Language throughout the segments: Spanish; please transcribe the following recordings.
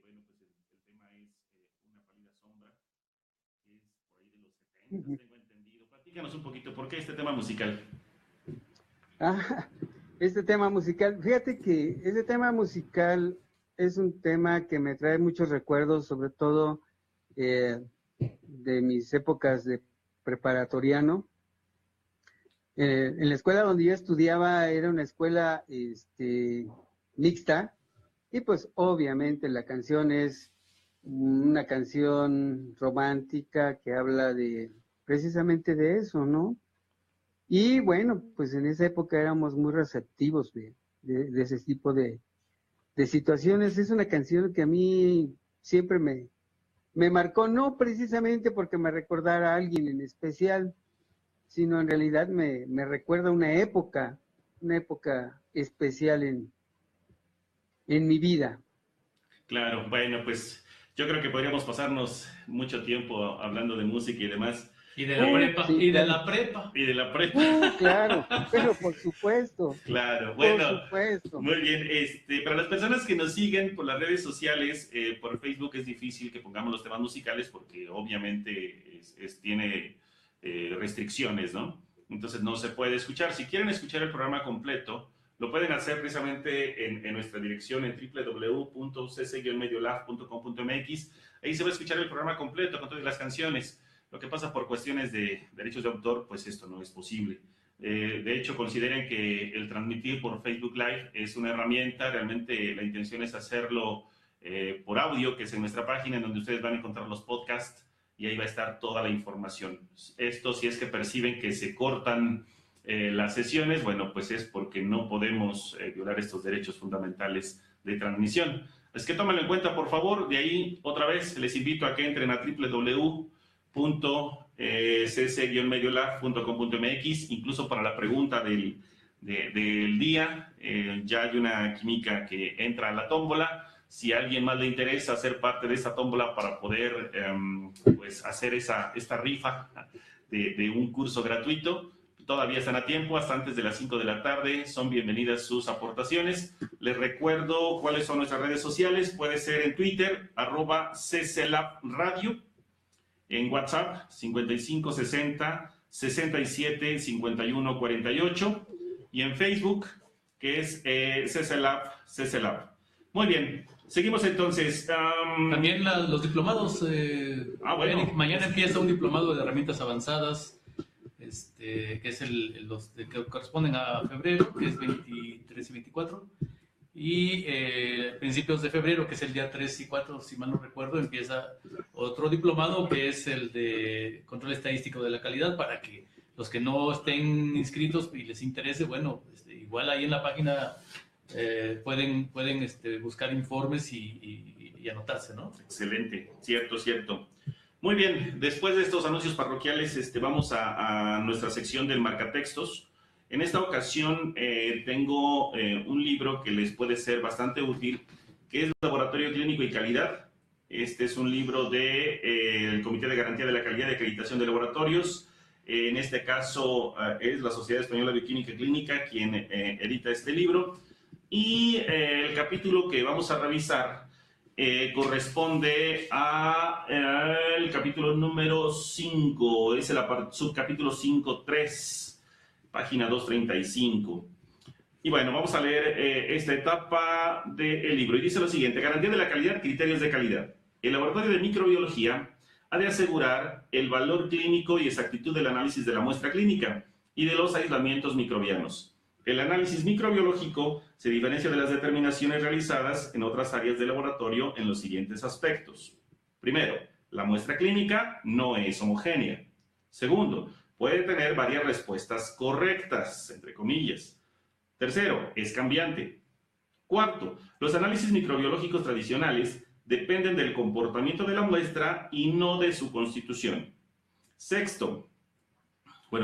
bueno, pues el tema es Una pálida sombra, que es por ahí de los 70, tengo entendido. Platícanos un poquito, ¿por qué este tema musical? Este tema musical, fíjate que este tema musical es un tema que me trae muchos recuerdos, sobre todo de mis épocas de preparatoriano. En la escuela donde yo estudiaba era una escuela mixta, y pues obviamente la canción es una canción romántica que habla precisamente de eso, ¿no? Y bueno, pues en esa época éramos muy receptivos de ese tipo de situaciones. Es una canción que a mí siempre me marcó, no precisamente porque me recordara a alguien en especial, sino en realidad me recuerda una época especial en mi vida. Claro, bueno, pues yo creo que podríamos pasarnos mucho tiempo hablando de música y demás. Y de la prepa, sí, y claro. de la prepa. Y de la prepa. Claro, pero por supuesto. Claro, bueno, Por supuesto. muy bien. Para las personas que nos siguen por las redes sociales, por Facebook es difícil que pongamos los temas musicales porque obviamente tiene restricciones, ¿no? Entonces no se puede escuchar. Si quieren escuchar el programa completo, lo pueden hacer precisamente en nuestra dirección en www.cc-mediolab.com.mx. Ahí se va a escuchar el programa completo con todas las canciones. Lo que pasa por cuestiones de derechos de autor, pues esto no es posible. De hecho, consideren que el transmitir por Facebook Live es una herramienta. Realmente la intención es hacerlo por audio, que es en nuestra página, en donde ustedes van a encontrar los podcasts y ahí va a estar toda la información. Esto, si es que perciben que se cortan las sesiones, bueno, pues es porque no podemos violar estos derechos fundamentales de transmisión. Es que tómenlo en cuenta, por favor. De ahí, otra vez, les invito a que entren a www.cc-mediolab.com.mx. Incluso para la pregunta del día, ya hay una química que entra a la tómbola. Si a alguien más le interesa ser parte de esa tómbola para poder pues hacer esta rifa de un curso gratuito, todavía están a tiempo, hasta antes de las 5 de la tarde. Son bienvenidas sus aportaciones. Les recuerdo cuáles son nuestras redes sociales. Puede ser en Twitter, @cclabradio, en WhatsApp, 5560 67 51 48, y en Facebook, que es cclab. Muy bien, seguimos entonces. También los diplomados. Bueno. Eric, mañana empieza un diplomado de herramientas avanzadas, que es los que corresponden a febrero, que es 23 y 24. Y principios de febrero, que es el día 3 y 4, si mal no recuerdo, empieza otro diplomado, que es el de control estadístico de la calidad, para que los que no estén inscritos y les interese, bueno, igual ahí en la página pueden buscar informes y anotarse, ¿no? Excelente, cierto. Muy bien, después de estos anuncios parroquiales, vamos a nuestra sección del marcatextos. En esta ocasión tengo un libro que les puede ser bastante útil, que es Laboratorio Clínico y Calidad. Este es un libro del Comité de Garantía de la Calidad y Acreditación de Laboratorios. En este caso es la Sociedad Española de Bioquímica Clínica quien edita este libro. Y el capítulo que vamos a revisar corresponde al capítulo número 5, es el subcapítulo 5.3, página 235. Y bueno, vamos a leer esta etapa del libro. Y dice lo siguiente: garantía de la calidad, criterios de calidad. El laboratorio de microbiología ha de asegurar el valor clínico y exactitud del análisis de la muestra clínica y de los aislamientos microbianos. El análisis microbiológico se diferencia de las determinaciones realizadas en otras áreas del laboratorio en los siguientes aspectos. Primero, la muestra clínica no es homogénea. Segundo, puede tener varias respuestas correctas, entre comillas. Tercero, es cambiante. Cuarto, los análisis microbiológicos tradicionales dependen del comportamiento de la muestra y no de su constitución.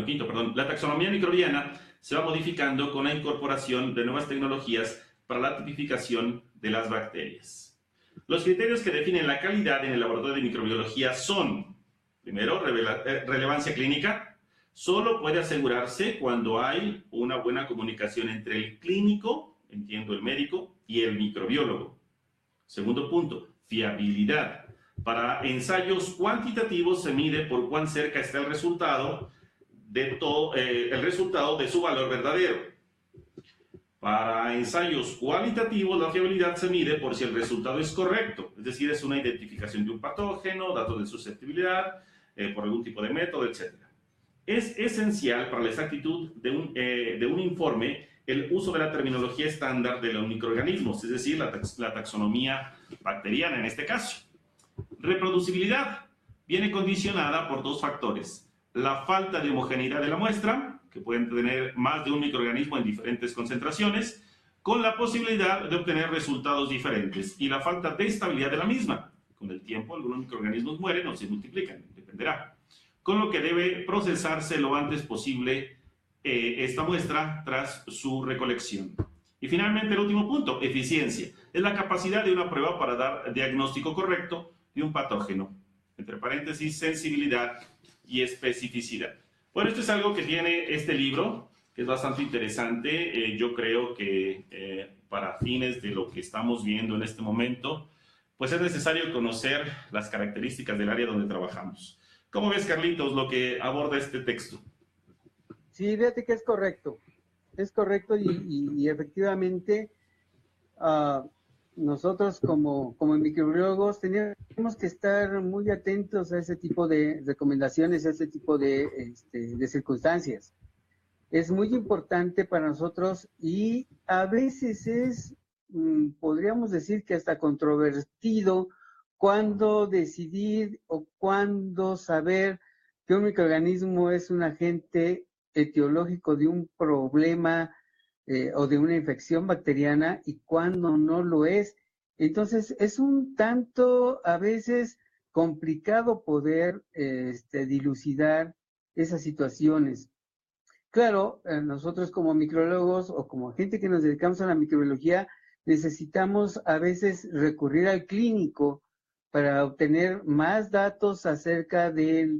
Quinto, la taxonomía microbiana se va modificando con la incorporación de nuevas tecnologías para la tipificación de las bacterias. Los criterios que definen la calidad en el laboratorio de microbiología son: primero, relevancia clínica. Solo puede asegurarse cuando hay una buena comunicación entre el clínico, entiendo el médico, y el microbiólogo. Segundo punto, fiabilidad. Para ensayos cuantitativos se mide por cuán cerca está el resultado de su valor verdadero. Para ensayos cualitativos, la fiabilidad se mide por si el resultado es correcto, es decir, es una identificación de un patógeno, datos de susceptibilidad, por algún tipo de método, etc. Es esencial para la exactitud de un informe el uso de la terminología estándar de los microorganismos, es decir, la taxonomía bacteriana en este caso. Reproducibilidad viene condicionada por dos factores: la falta de homogeneidad de la muestra, que pueden tener más de un microorganismo en diferentes concentraciones, con la posibilidad de obtener resultados diferentes, y la falta de estabilidad de la misma. Con el tiempo, algunos microorganismos mueren o se multiplican, dependerá. Con lo que debe procesarse lo antes posible esta muestra tras su recolección. Y finalmente, el último punto, eficiencia. Es la capacidad de una prueba para dar diagnóstico correcto de un patógeno. Entre paréntesis, sensibilidad y especificidad. Bueno, esto es algo que tiene este libro, que es bastante interesante. Yo creo que para fines de lo que estamos viendo en este momento, pues es necesario conocer las características del área donde trabajamos. ¿Cómo ves, Carlitos, lo que aborda este texto? Sí, fíjate que es correcto y efectivamente nosotros como microbiólogos tenemos que estar muy atentos a ese tipo de recomendaciones, a ese tipo de circunstancias. Es muy importante para nosotros y a veces es, podríamos decir que hasta controvertido, cuándo decidir o cuándo saber que un microorganismo es un agente etiológico de un problema o de una infección bacteriana y cuándo no lo es. Entonces, es un tanto a veces complicado poder dilucidar esas situaciones. Claro, nosotros como microbiólogos o como gente que nos dedicamos a la microbiología, necesitamos a veces recurrir al clínico para obtener más datos acerca de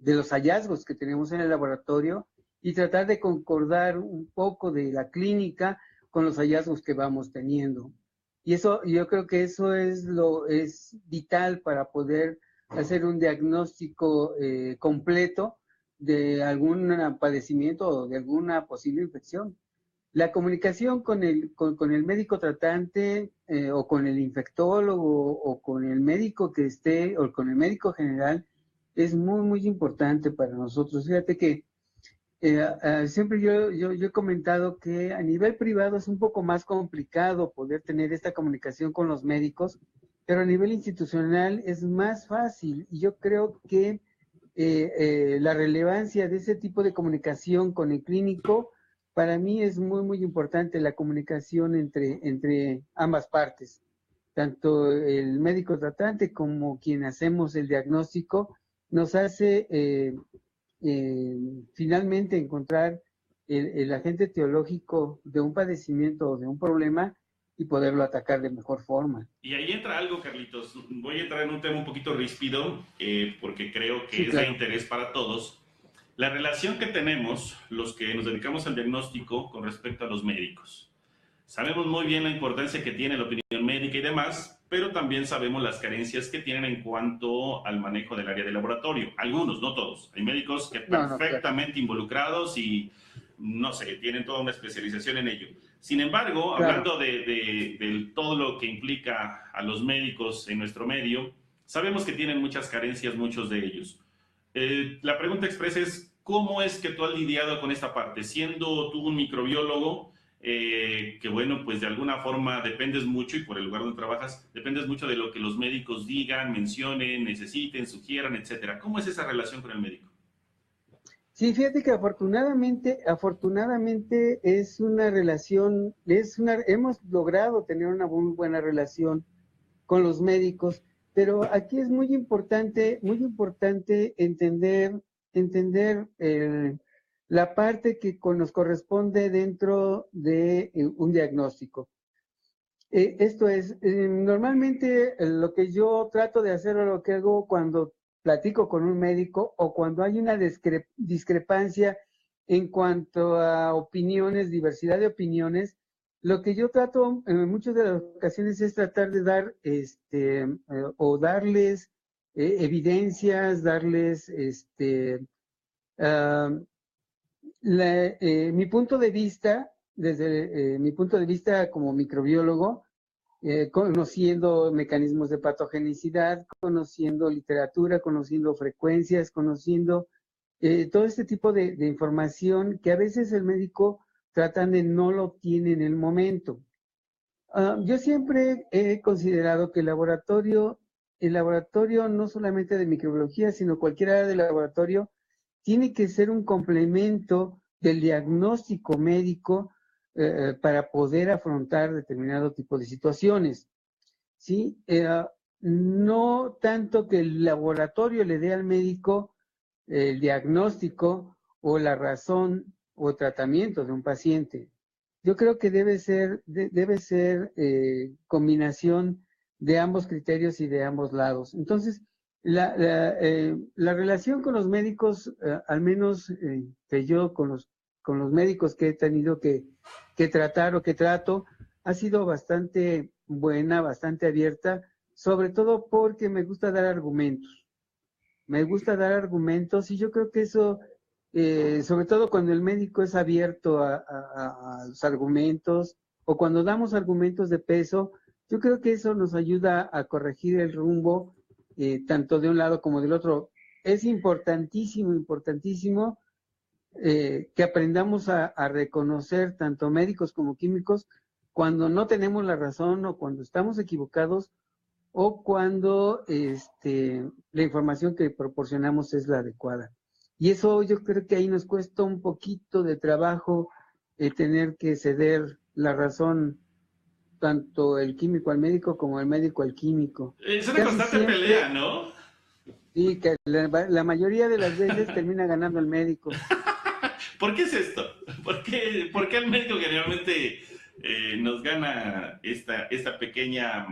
los hallazgos que tenemos en el laboratorio y tratar de concordar un poco de la clínica con los hallazgos que vamos teniendo. Y eso, yo creo que eso es vital para poder hacer un diagnóstico completo de algún padecimiento o de alguna posible infección. La comunicación con el médico tratante o con el infectólogo o con el médico que esté o con el médico general es muy, muy importante para nosotros. Fíjate que siempre yo he comentado que a nivel privado es un poco más complicado poder tener esta comunicación con los médicos, pero a nivel institucional es más fácil. Y yo creo que la relevancia de ese tipo de comunicación con el clínico, para mí es muy, muy importante la comunicación entre ambas partes, tanto el médico tratante como quien hacemos el diagnóstico, nos hace finalmente encontrar el agente teológico de un padecimiento o de un problema y poderlo atacar de mejor forma. Y ahí entra algo, Carlitos. Voy a entrar en un tema un poquito ríspido, porque creo que es claro, de interés para todos. La relación que tenemos, los que nos dedicamos al diagnóstico, con respecto a los médicos. Sabemos muy bien la importancia que tiene la opinión médica y demás, pero también sabemos las carencias que tienen en cuanto al manejo del área de laboratorio. Algunos, no todos. Hay médicos que perfectamente claro, involucrados y, no sé, tienen toda una especialización en ello. Sin embargo, claro, hablando de todo lo que implica a los médicos en nuestro medio, sabemos que tienen muchas carencias, muchos de ellos. La pregunta expresa es, ¿cómo es que tú has lidiado con esta parte? Siendo tú un microbiólogo, que bueno, pues de alguna forma dependes mucho, y por el lugar donde trabajas, dependes mucho de lo que los médicos digan, mencionen, necesiten, sugieran, etcétera. ¿Cómo es esa relación con el médico? Sí, fíjate que afortunadamente es una relación, hemos logrado tener una muy buena relación con los médicos, pero aquí es muy importante entender la parte que nos corresponde dentro de un diagnóstico. Esto es, normalmente lo que yo trato de hacer o lo que hago cuando platico con un médico o cuando hay una discrepancia en cuanto a opiniones, diversidad de opiniones, lo que yo trato en muchas de las ocasiones es tratar de dar, o darles evidencias, darles, ah, mi punto de vista, desde mi punto de vista como microbiólogo, conociendo mecanismos de patogenicidad, conociendo literatura, conociendo frecuencias, conociendo todo este tipo de información que a veces el médico tratan de no lo obtiene en el momento. Yo siempre he considerado que el laboratorio no solamente de microbiología, sino cualquier área de laboratorio, tiene que ser un complemento del diagnóstico médico para poder afrontar determinado tipo de situaciones, ¿sí? No tanto que el laboratorio le dé al médico el diagnóstico o la razón o tratamiento de un paciente. Yo creo que debe ser combinación de ambos criterios y de ambos lados. Entonces, la relación con los médicos, al menos que yo con los médicos que he tenido que tratar o que trato, ha sido bastante buena, bastante abierta, sobre todo porque me gusta dar argumentos. Me gusta dar argumentos y yo creo que eso, sobre todo cuando el médico es abierto a los argumentos o cuando damos argumentos de peso, yo creo que eso nos ayuda a corregir el rumbo tanto de un lado como del otro. Es importantísimo, importantísimo que aprendamos a reconocer tanto médicos como químicos cuando no tenemos la razón o cuando estamos equivocados o cuando la información que proporcionamos es la adecuada. Y eso yo creo que ahí nos cuesta un poquito de trabajo tener que ceder la razón tanto el químico al médico como el médico al químico. Es una constante pelea, ¿no? Sí, que la mayoría de las veces termina ganando el médico. ¿Por qué es esto? ¿Por qué el médico generalmente nos gana esta pequeña,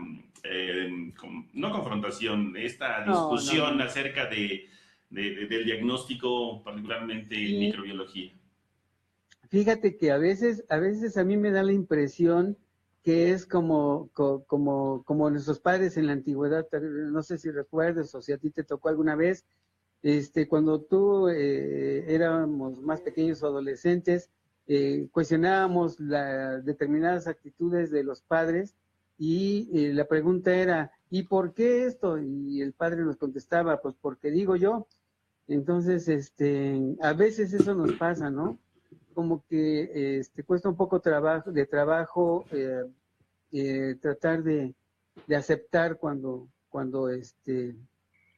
no confrontación, esta discusión acerca del diagnóstico, particularmente en microbiología? Fíjate que a veces a mí me da la impresión que es como nuestros padres en la antigüedad, no sé si recuerdas o si a ti te tocó alguna vez, cuando tú éramos más pequeños o adolescentes, cuestionábamos determinadas actitudes de los padres y la pregunta era, ¿y por qué esto? Y el padre nos contestaba, pues porque digo yo. Entonces, a veces eso nos pasa, ¿no? Como que cuesta un poco de trabajo tratar de aceptar cuando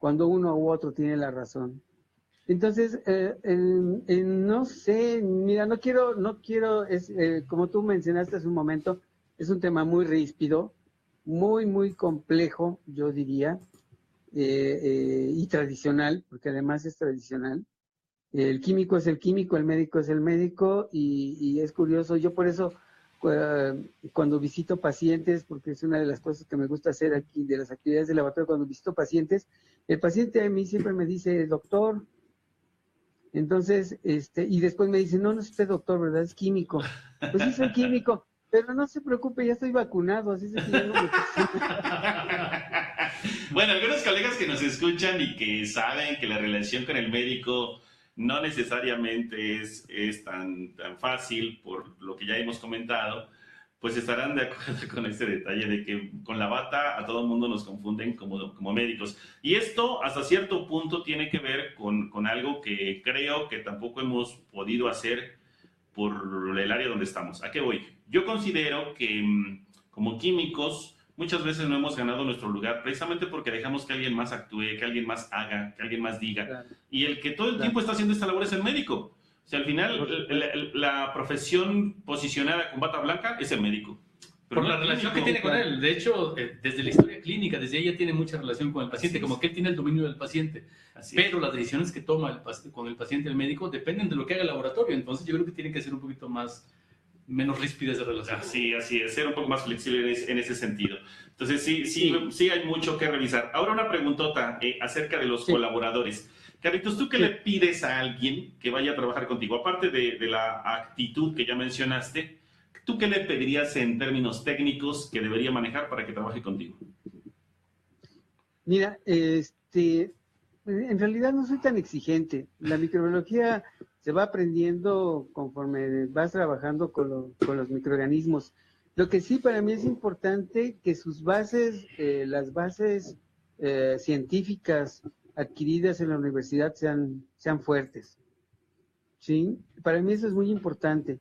uno u otro tiene la razón. Entonces, no sé, mira, no quiero, como tú mencionaste hace un momento, es un tema muy ríspido, muy, muy complejo, yo diría, y tradicional, porque además es tradicional. El químico es el químico, el médico es el médico, y es curioso, yo por eso cuando visito pacientes, porque es una de las cosas que me gusta hacer aquí, de las actividades de laboratorio, cuando visito pacientes, el paciente a mí siempre me dice, doctor, entonces, y después me dice, no es usted doctor, ¿verdad? Es químico. Pues sí, soy químico, pero no se preocupe, ya estoy vacunado, así es que ya no me... Bueno, algunos colegas que nos escuchan y que saben que la relación con el médico no necesariamente es tan fácil, por lo que ya hemos comentado, pues estarán de acuerdo con este detalle de que con la bata a todo el mundo nos confunden como médicos. Y esto hasta cierto punto tiene que ver con algo que creo que tampoco hemos podido hacer por el área donde estamos. ¿A qué voy? Yo considero que como químicos muchas veces no hemos ganado nuestro lugar precisamente porque dejamos que alguien más actúe, que alguien más haga, que alguien más diga. Claro. Y el que todo el tiempo está haciendo esta labor es el médico. O sea, al final, la profesión posicionada con bata blanca es el médico. Pero por la relación que tiene con él. De hecho, desde la historia clínica, desde ella tiene mucha relación con el paciente, como que él tiene el dominio del paciente. Pero las decisiones que toma con el paciente el médico dependen de lo que haga el laboratorio. Entonces, yo creo que tiene que ser un poquito menos ríspida esa relación. Así es, ser un poco más flexible en ese sentido. Entonces, sí hay mucho que revisar. Ahora una preguntota acerca de los colaboradores. Carlitos, ¿tú qué le pides a alguien que vaya a trabajar contigo? Aparte de la actitud que ya mencionaste, ¿Tú qué le pedirías en términos técnicos que debería manejar para que trabaje contigo? Mira, en realidad no soy tan exigente. La microbiología se va aprendiendo conforme vas trabajando con los microorganismos. Lo que sí para mí es importante que sus bases, las bases científicas adquiridas en la universidad sean fuertes. ¿Sí? Para mí eso es muy importante.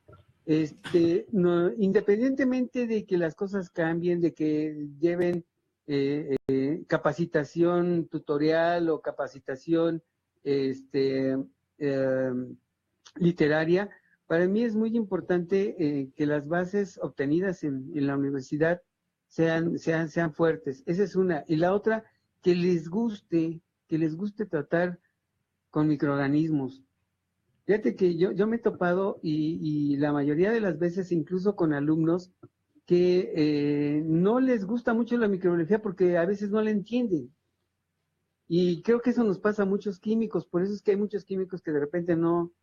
No, independientemente de que las cosas cambien, de que lleven capacitación tutorial o capacitación eh, literaria, para mí es muy importante que las bases obtenidas en la universidad sean fuertes. Esa es una. Y la otra, que les guste tratar con microorganismos. Fíjate que yo me he topado y la mayoría de las veces, incluso con alumnos, que no les gusta mucho la microbiología porque a veces no la entienden. Y creo que eso nos pasa a muchos químicos, por eso es que hay muchos químicos que de repente no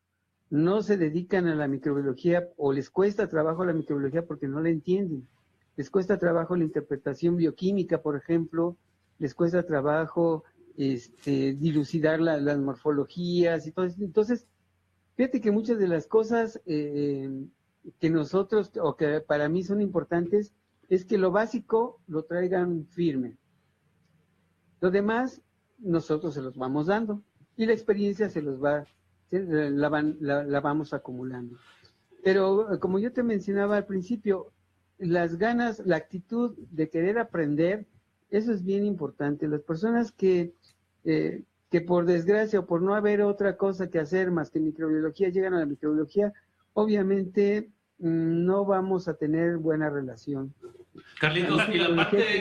se dedican a la microbiología o les cuesta trabajo la microbiología porque no la entienden. Les cuesta trabajo la interpretación bioquímica, por ejemplo, les cuesta trabajo dilucidar las morfologías y todo eso. Entonces, fíjate que muchas de las cosas que nosotros, o que para mí son importantes, es que lo básico lo traigan firme. Lo demás, nosotros se los vamos dando y la experiencia la vamos acumulando. Pero como yo te mencionaba al principio, las ganas, la actitud de querer aprender, eso es bien importante. Las personas que por desgracia o por no haber otra cosa que hacer más que microbiología, llegan a la microbiología, obviamente no vamos a tener buena relación. Carlitos, ¿y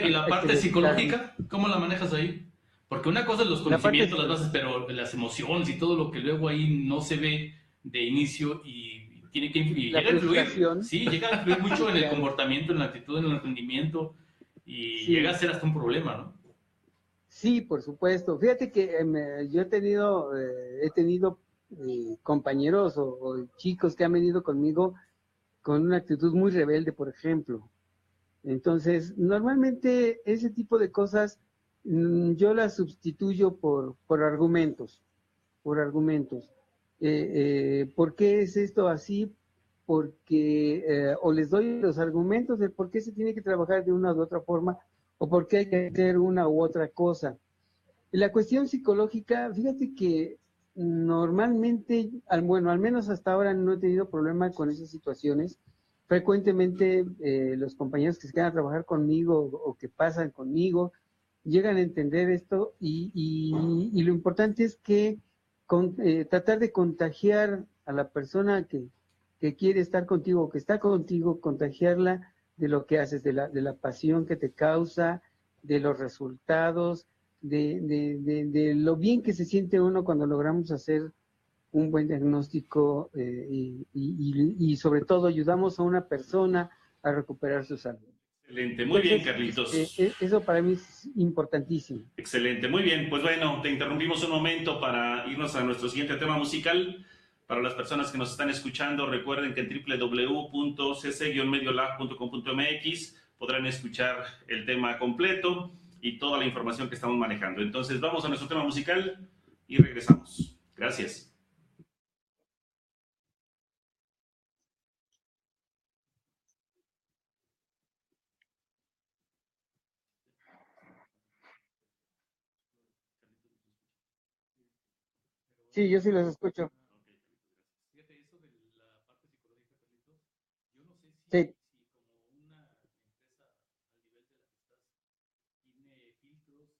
la parte psicológica? ¿Cómo la manejas ahí? Porque una cosa es los conocimientos, las bases, pero las emociones y todo lo que luego ahí no se ve de inicio y tiene que influir. Llega a influir, sí, llega a influir mucho en el comportamiento, en la actitud, en el rendimiento y sí, llega a ser hasta un problema, ¿no? Sí, por supuesto. Fíjate que yo he tenido compañeros o chicos que han venido conmigo con una actitud muy rebelde, por ejemplo. Entonces, normalmente ese tipo de cosas yo las sustituyo por argumentos, ¿por qué es esto así? Porque, o les doy los argumentos de por qué se tiene que trabajar de una u otra forma, o por qué hay que hacer una u otra cosa. Y la cuestión psicológica, fíjate que normalmente, bueno, al menos hasta ahora no he tenido problema con esas situaciones. Frecuentemente los compañeros que se quedan a trabajar conmigo o que pasan conmigo llegan a entender esto y lo importante es que tratar de contagiar a la persona que quiere estar contigo, que está contigo, contagiarla de lo que haces, de la pasión que te causa, de los resultados, de lo bien que se siente uno cuando logramos hacer un buen diagnóstico y sobre todo ayudamos a una persona a recuperar su salud. Excelente, muy bien, Carlitos. Eso para mí es importantísimo. Excelente, muy bien. Pues bueno, te interrumpimos un momento para irnos a nuestro siguiente tema musical. Para las personas que nos están escuchando, recuerden que en www.cc-mediolab.com.mx podrán escuchar el tema completo y toda la información que estamos manejando. Entonces vamos a nuestro tema musical y regresamos. Gracias. Sí, yo sí los escucho. Fíjate, eso de la parte psicológica, Carlitos, yo no sé si como una empresa al nivel de la que estás tiene filtros para que cuando lleguen contigo ya hicieron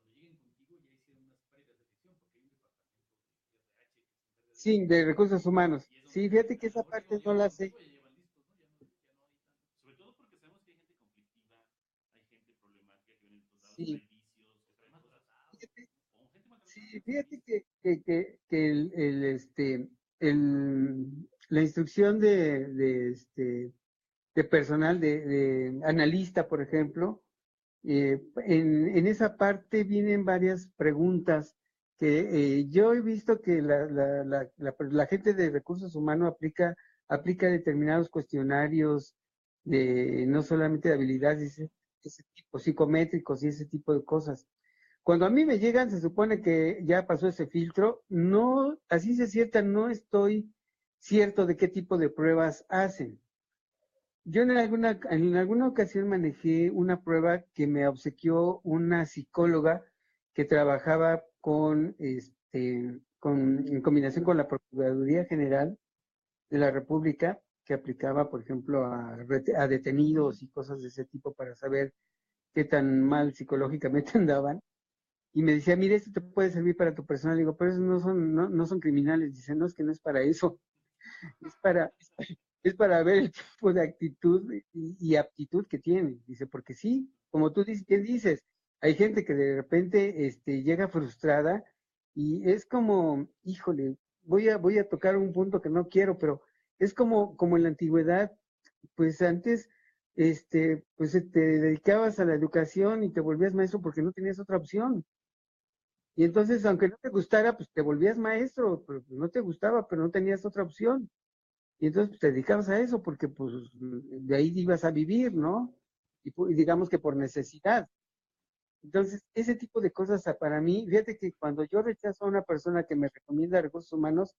unas previas de selección, porque hay un departamento de RH que se encarga de... Sí, de recursos humanos. Sí, fíjate que esa parte no la sé. Sobre todo porque sabemos que hay gente conflictiva, hay gente problemática que viene de otros lados, Sí. hay vicios, que traen cosas. Sí, fíjate que la instrucción de personal, de analista, por ejemplo, en esa parte vienen varias preguntas que yo he visto que la gente de recursos humanos aplica determinados cuestionarios no solamente de habilidades, ese tipo, psicométricos y ese tipo de cosas. Cuando a mí me llegan, se supone que ya pasó ese filtro, no, así se cierta, no estoy cierto de qué tipo de pruebas hacen. Yo en alguna ocasión manejé una prueba que me obsequió una psicóloga que trabajaba en combinación con la Procuraduría General de la República, que aplicaba, por ejemplo, a detenidos y cosas de ese tipo para saber qué tan mal psicológicamente andaban. Y me decía, mire, esto te puede servir para tu personal. Digo, pero esos no son criminales. Dice, no, es que no es para eso. Es para, es para ver el tipo de actitud y aptitud que tiene. Dice, porque sí, como tú dices, ¿qué dices? Hay gente que de repente llega frustrada y es como, híjole, voy a tocar un punto que no quiero, pero es como en la antigüedad, pues antes, pues te dedicabas a la educación y te volvías maestro porque no tenías otra opción. Y entonces, aunque no te gustara, pues te volvías maestro, pero no te gustaba, pero no tenías otra opción. Y entonces pues, te dedicabas a eso porque pues de ahí ibas a vivir, ¿no? Y digamos que por necesidad. Entonces, ese tipo de cosas para mí, fíjate que cuando yo rechazo a una persona que me recomienda recursos humanos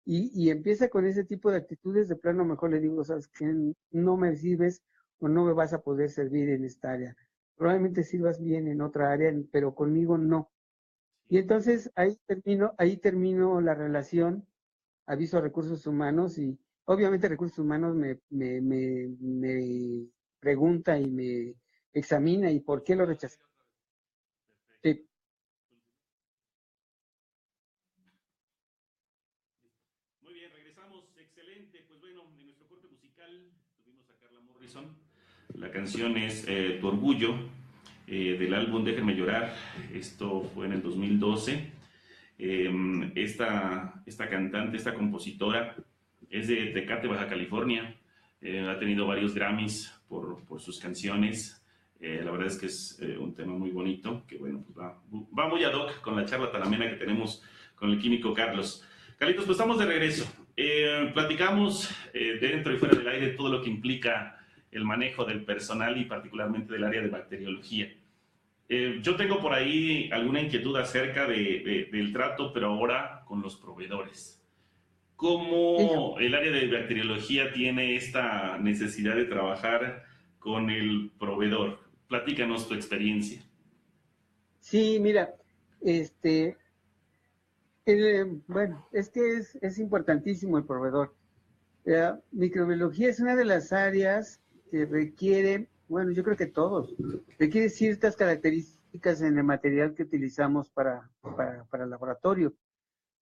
y empieza con ese tipo de actitudes, de plano mejor le digo, sabes que no me sirves o no me vas a poder servir en esta área. Probablemente sirvas bien en otra área, pero conmigo no. Y entonces ahí termino la relación, aviso a recursos humanos y obviamente recursos humanos me pregunta y me examina y por qué lo rechazé. Sí. Muy bien, regresamos. Excelente. Pues bueno, en nuestro corte musical tuvimos a Carla Morrison. La canción es Tu Orgullo, del álbum Déjenme Llorar. Esto fue en el 2012. Esta cantante, esta compositora, es de Tecate, Baja California. Ha tenido varios Grammys por sus canciones. La verdad es que es un tema muy bonito, que bueno, pues va muy ad hoc con la charla tan amena que tenemos con el químico Carlos. Carlitos, pues estamos de regreso. Platicamos dentro y fuera del aire todo lo que implica el manejo del personal y particularmente del área de bacteriología. Yo tengo por ahí alguna inquietud acerca del trato, pero ahora con los proveedores. ¿Cómo el área de bacteriología tiene esta necesidad de trabajar con el proveedor? Platícanos tu experiencia. Sí, mira, bueno, es que es importantísimo el proveedor. Microbiología es una de las áreas que requiere, bueno, yo creo que todos, requiere ciertas características en el material que utilizamos para el laboratorio.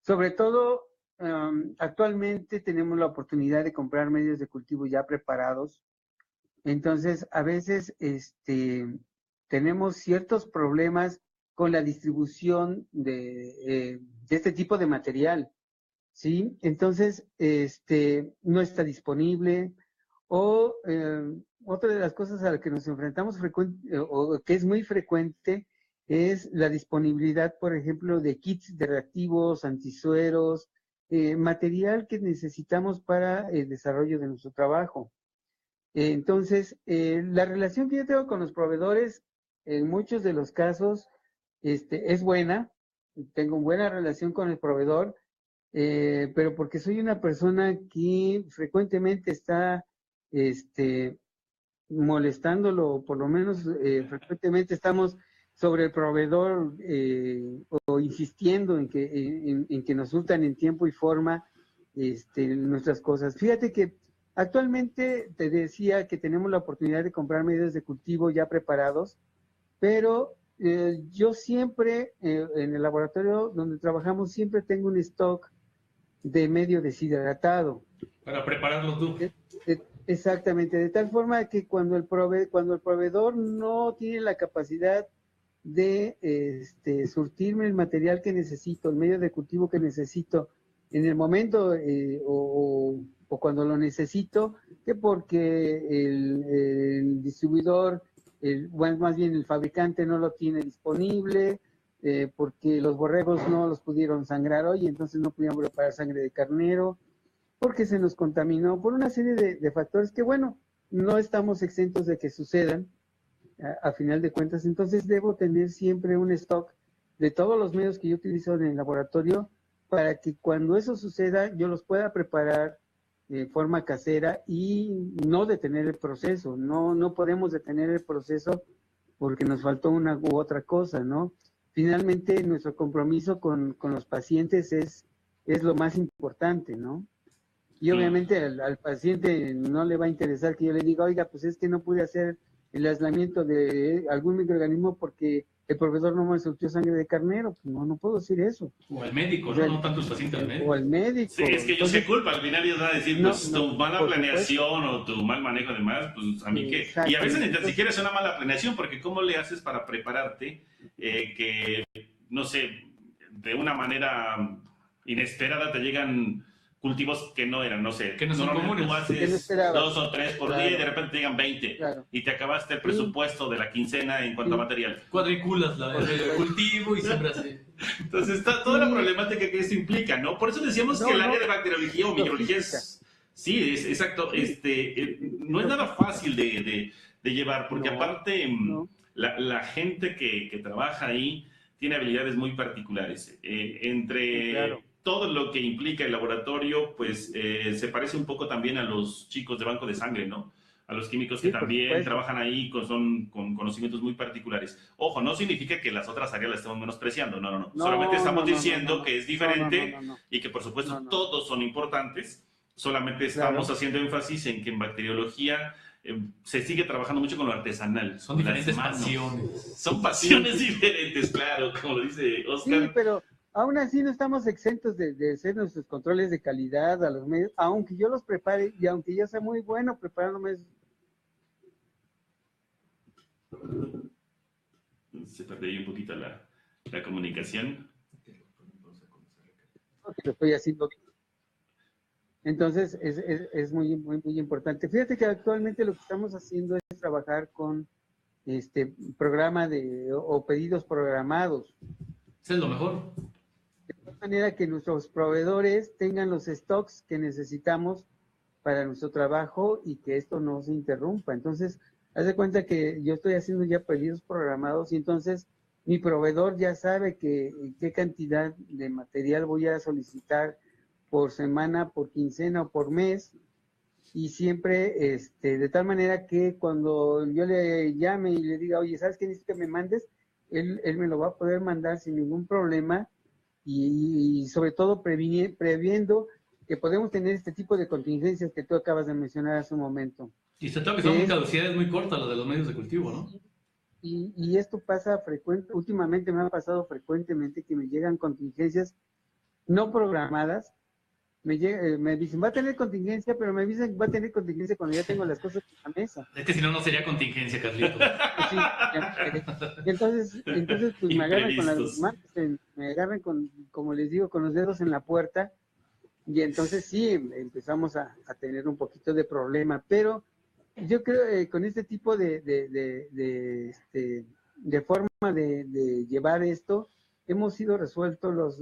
Sobre todo, actualmente tenemos la oportunidad de comprar medios de cultivo ya preparados. Entonces, a veces tenemos ciertos problemas con la distribución de este tipo de material. ¿Sí? Entonces, no está disponible. O otra de las cosas a las que nos enfrentamos o que es muy frecuente es la disponibilidad, por ejemplo, de kits de reactivos, antisueros, material que necesitamos para el desarrollo de nuestro trabajo. Entonces, la relación que yo tengo con los proveedores, en muchos de los casos, es buena. Tengo buena relación con el proveedor, pero porque soy una persona que frecuentemente está molestándolo, o por lo menos frecuentemente estamos sobre el proveedor o insistiendo en que nos surtan en tiempo y forma nuestras cosas. Fíjate que actualmente te decía que tenemos la oportunidad de comprar medios de cultivo ya preparados, pero yo siempre en el laboratorio donde trabajamos siempre tengo un stock de medio deshidratado. Para prepararlo tú. Exactamente, de tal forma que cuando el proveedor no tiene la capacidad de surtirme el material que necesito, el medio de cultivo que necesito, en el momento o cuando lo necesito, que porque el distribuidor, más bien el fabricante no lo tiene disponible, porque los borregos no los pudieron sangrar hoy, entonces no pudieron preparar sangre de carnero, porque se nos contaminó, por una serie de factores que, bueno, no estamos exentos de que sucedan a final de cuentas, entonces debo tener siempre un stock de todos los medios que yo utilizo en el laboratorio para que cuando eso suceda yo los pueda preparar de forma casera y no detener el proceso. No podemos detener el proceso porque nos faltó una u otra cosa, ¿no? Finalmente nuestro compromiso con los pacientes es lo más importante, ¿no? Y obviamente al paciente no le va a interesar que yo le diga, oiga, pues es que no pude hacer el aislamiento de algún microorganismo porque el proveedor no me surtió sangre de carnero. Pues no puedo decir eso. O al médico, O sea, ¿no? No tanto el paciente, al médico. O al médico. Sí, es que ellos se culpan, al final ellos van a decir, pues tu mala por planeación o tu mal manejo de más, pues a mí qué. Y a veces ni tan siquiera es una mala planeación, porque ¿cómo le haces para prepararte que, no sé, de una manera inesperada te llegan cultivos que no eran, no sé, que no son comunes, tú haces 2 o 3 por día y de repente te llegan 20 y te acabaste el presupuesto de la quincena en cuanto a material. Cuadriculas el cultivo y siembras. Entonces está toda la problemática que eso implica, ¿no? Por eso decíamos que el área de bacteriología o microbiología es, sí, es exacto, no es nada fácil de llevar, porque aparte la gente que trabaja ahí tiene habilidades muy particulares. Entre todo lo que implica el laboratorio, pues se parece un poco también a los chicos de banco de sangre, ¿no? A los químicos que también trabajan ahí con conocimientos muy particulares. Ojo, no significa que las otras áreas las estemos menospreciando, no. Solamente estamos diciendo que es diferente y que por supuesto todos son importantes. Solamente estamos haciendo énfasis en que en bacteriología se sigue trabajando mucho con lo artesanal. Son diferentes pasiones. Son pasiones diferentes, claro, como lo dice Oscar. Sí, pero aún así no estamos exentos de hacer nuestros controles de calidad a los medios, aunque yo los prepare y aunque yo sea muy bueno preparándome. Se perdió ahí un poquito la comunicación. Lo estoy haciendo bien. Entonces es muy importante. Fíjate que actualmente lo que estamos haciendo es trabajar con programa o pedidos programados. Eso es lo mejor. De manera que nuestros proveedores tengan los stocks que necesitamos para nuestro trabajo y que esto no se interrumpa. Entonces, haz de cuenta que yo estoy haciendo ya pedidos programados y entonces mi proveedor ya sabe qué cantidad de material voy a solicitar por semana, por quincena o por mes, y siempre de tal manera que cuando yo le llame y le diga, oye, ¿sabes qué necesito que me mandes? Él me lo va a poder mandar sin ningún problema y sobre todo previendo que podemos tener este tipo de contingencias que tú acabas de mencionar hace un momento. Y se trata que son caducidades muy cortas las de los medios de cultivo, ¿no? Y esto pasa últimamente me ha pasado frecuentemente que me llegan contingencias no programadas. Me dicen, va a tener contingencia, pero me dicen, va a tener contingencia cuando ya tengo las cosas en la mesa. Es que si no, no sería contingencia, Carlito. Sí, entonces pues me agarran con las manos, me agarran como les digo, con los dedos en la puerta, y entonces sí, empezamos a tener un poquito de problema, pero yo creo con este tipo de forma de llevar esto, hemos sido resueltos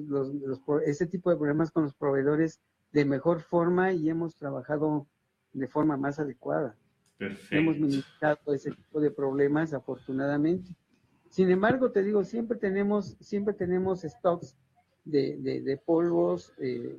ese tipo de problemas con los proveedores de mejor forma y hemos trabajado de forma más adecuada. Perfecto. Hemos minimizado ese tipo de problemas, afortunadamente. Sin embargo, te digo, siempre tenemos stocks de polvos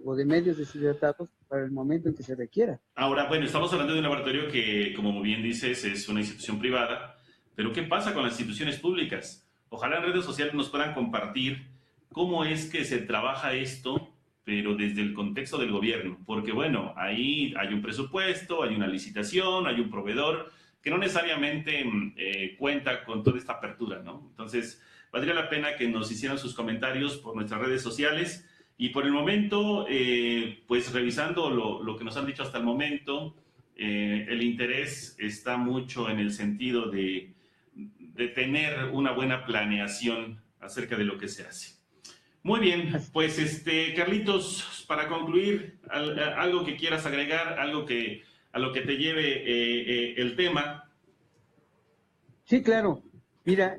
o de medios deshidratados para el momento en que se requiera. Ahora, bueno, estamos hablando de un laboratorio que, como bien dices, es una institución privada, pero ¿qué pasa con las instituciones públicas? Ojalá en redes sociales nos puedan compartir cómo es que se trabaja esto, pero desde el contexto del gobierno, porque bueno, ahí hay un presupuesto, hay una licitación, hay un proveedor que no necesariamente cuenta con toda esta apertura, ¿no? Entonces, valdría la pena que nos hicieran sus comentarios por nuestras redes sociales y por el momento, pues revisando lo que nos han dicho hasta el momento, el interés está mucho en el sentido de tener una buena planeación acerca de lo que se hace. Muy bien, pues Carlitos, para concluir, algo que quieras agregar, a lo que te lleve el tema. Sí, claro. Mira,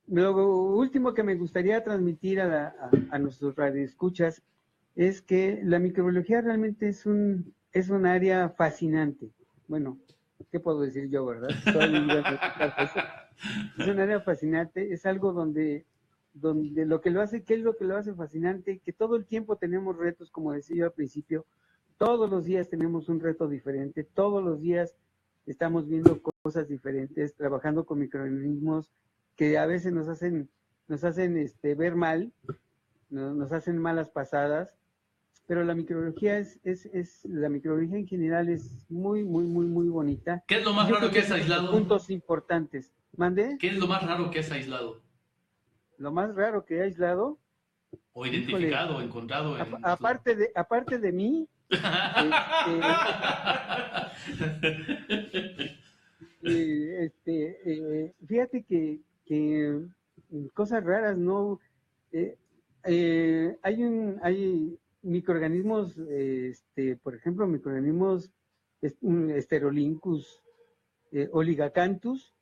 lo último que me gustaría transmitir a nuestros radioescuchas es que la microbiología realmente es un área fascinante. bueno, ¿qué puedo decir yo, verdad? Es un área fascinante, es algo donde lo que lo hace, ¿qué es lo que lo hace fascinante? Que todo el tiempo tenemos retos, como decía yo al principio, todos los días tenemos un reto diferente, todos los días estamos viendo cosas diferentes, trabajando con microorganismos que a veces nos hacen ver mal, nos hacen malas pasadas, pero la microbiología la microbiología en general es muy, muy, muy, muy bonita. ¿Qué es lo más raro que has aislado? Puntos importantes. ¿Mande? ¿Qué es lo más raro que has aislado? Lo más raro que he aislado. O identificado, híjole, o encontrado. Aparte de mí. Fíjate que cosas raras, ¿no? Hay microorganismos, por ejemplo, microorganismos Sterolincus oligacanthus,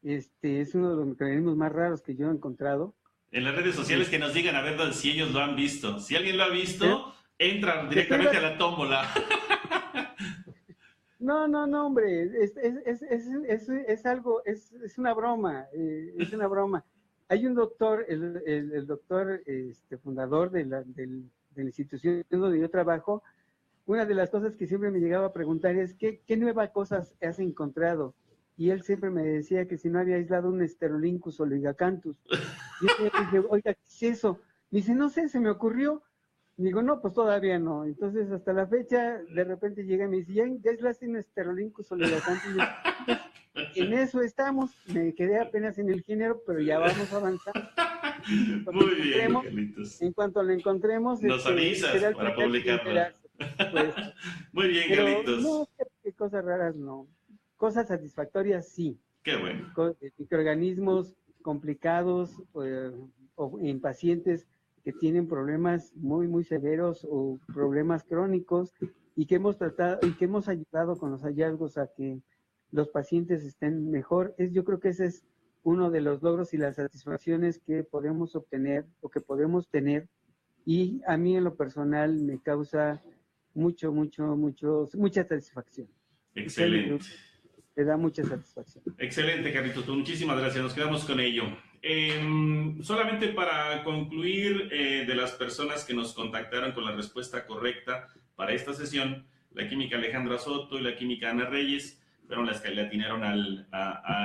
es uno de los microorganismos más raros que yo he encontrado. En las redes sociales que nos digan a ver si ellos lo han visto. Si alguien lo ha visto, entra directamente a la tómbola. No, hombre, es algo, es una broma, es una broma. Hay un doctor, el doctor fundador de la institución donde yo trabajo, una de las cosas que siempre me llegaba a preguntar es ¿qué nuevas cosas has encontrado? Y él siempre me decía que si no había aislado un Sterolincus oligacanthus. Y yo le dije, oiga, ¿qué es eso? Me dice, no sé, se me ocurrió. Y digo, no, pues todavía no. Entonces, hasta la fecha, de repente llega y me dice, ¿ya aislaste un Sterolincus oligacanthus? Y yo, pues, en eso estamos. Me quedé apenas en el género, pero ya vamos a avanzar. Muy bien, Carlitos. En cuanto lo encontremos, nos avisas para publicarlo. Pues, muy bien, pero Carlitos. No, qué cosas raras no. Cosas satisfactorias sí. Qué bueno. Microorganismos complicados o en pacientes que tienen problemas muy, muy severos o problemas crónicos y que hemos tratado y que hemos ayudado con los hallazgos a que los pacientes estén mejor. Yo creo que ese es uno de los logros y las satisfacciones que podemos obtener o que podemos tener, y a mí en lo personal me causa mucha satisfacción. Excelente. Te da mucha satisfacción. Excelente, Carlitos. Muchísimas gracias. Nos quedamos con ello. Solamente para concluir, de las personas que nos contactaron con la respuesta correcta para esta sesión, la química Alejandra Soto y la química Ana Reyes fueron las que le atinaron a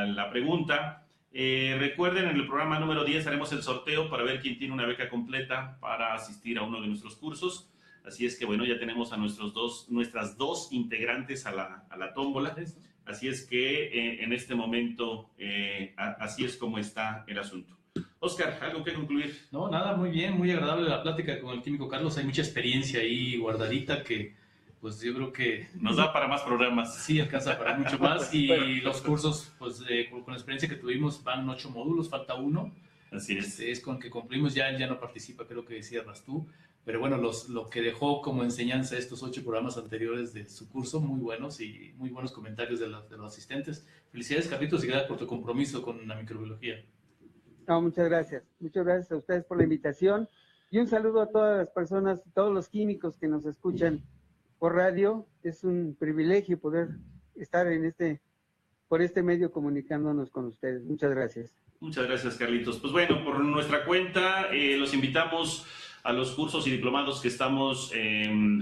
la pregunta. Recuerden, en el programa número 10 haremos el sorteo para ver quién tiene una beca completa para asistir a uno de nuestros cursos. Así es que, bueno, ya tenemos a nuestras dos integrantes a la tómbola. Así es que en este momento, así es como está el asunto. Oscar, ¿algo que concluir? No, nada, muy bien, muy agradable la plática con el químico Carlos. Hay mucha experiencia ahí guardadita que, pues yo creo que... nos da para más programas. Sí, alcanza para mucho más. Y los cursos, pues con la experiencia que tuvimos, van 8 módulos, falta 1. Así es. Es con que concluimos, ya él ya no participa, creo que cierras tú. Pero bueno, lo que dejó como enseñanza estos 8 programas anteriores de su curso, muy buenos y muy buenos comentarios de los asistentes. Felicidades, Carlitos, y gracias por tu compromiso con la microbiología. No, muchas gracias. Muchas gracias a ustedes por la invitación. Y un saludo a todas las personas, todos los químicos que nos escuchan por radio. Es un privilegio poder estar por este medio comunicándonos con ustedes. Muchas gracias. Muchas gracias, Carlitos. Pues bueno, por nuestra cuenta, los invitamos a los cursos y diplomados que estamos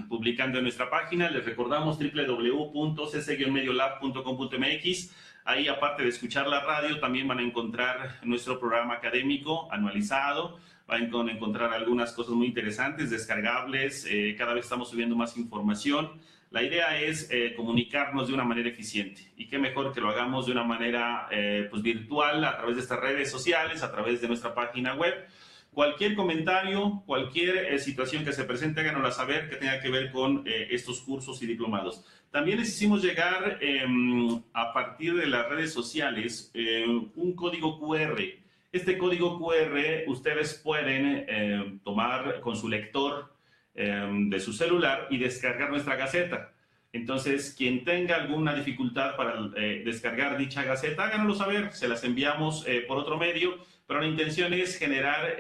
publicando en nuestra página. Les recordamos www.cc-mediolab.com.mx. Ahí, aparte de escuchar la radio, también van a encontrar nuestro programa académico anualizado. Van a encontrar algunas cosas muy interesantes, descargables. Cada vez estamos subiendo más información. La idea es comunicarnos de una manera eficiente. Y qué mejor que lo hagamos de una manera pues virtual, a través de estas redes sociales, a través de nuestra página web. Cualquier comentario, cualquier situación que se presente, háganosla saber que tenga que ver con estos cursos y diplomados. También les hicimos llegar a partir de las redes sociales un código QR. Este código QR ustedes pueden tomar con su lector de su celular y descargar nuestra gaceta. Entonces, quien tenga alguna dificultad para descargar dicha gaceta, háganoslo saber, se las enviamos por otro medio, pero la intención es generar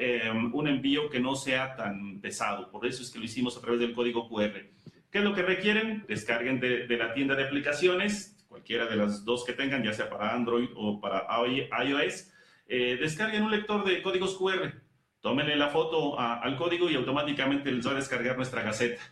un envío que no sea tan pesado. Por eso es que lo hicimos a través del código QR. ¿Qué es lo que requieren? Descarguen de la tienda de aplicaciones, cualquiera de las dos que tengan, ya sea para Android o para iOS. Descarguen un lector de códigos QR, tómenle la foto al código y automáticamente les va a descargar nuestra Gaceta.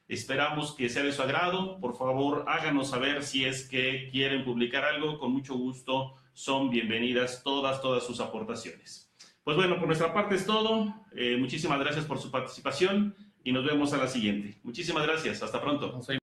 Esperamos que sea de su agrado. Por favor, háganos saber si es que quieren publicar algo. Con mucho gusto, son bienvenidas todas sus aportaciones. Pues bueno, por nuestra parte es todo. Muchísimas gracias por su participación y nos vemos a la siguiente. Muchísimas gracias. Hasta pronto.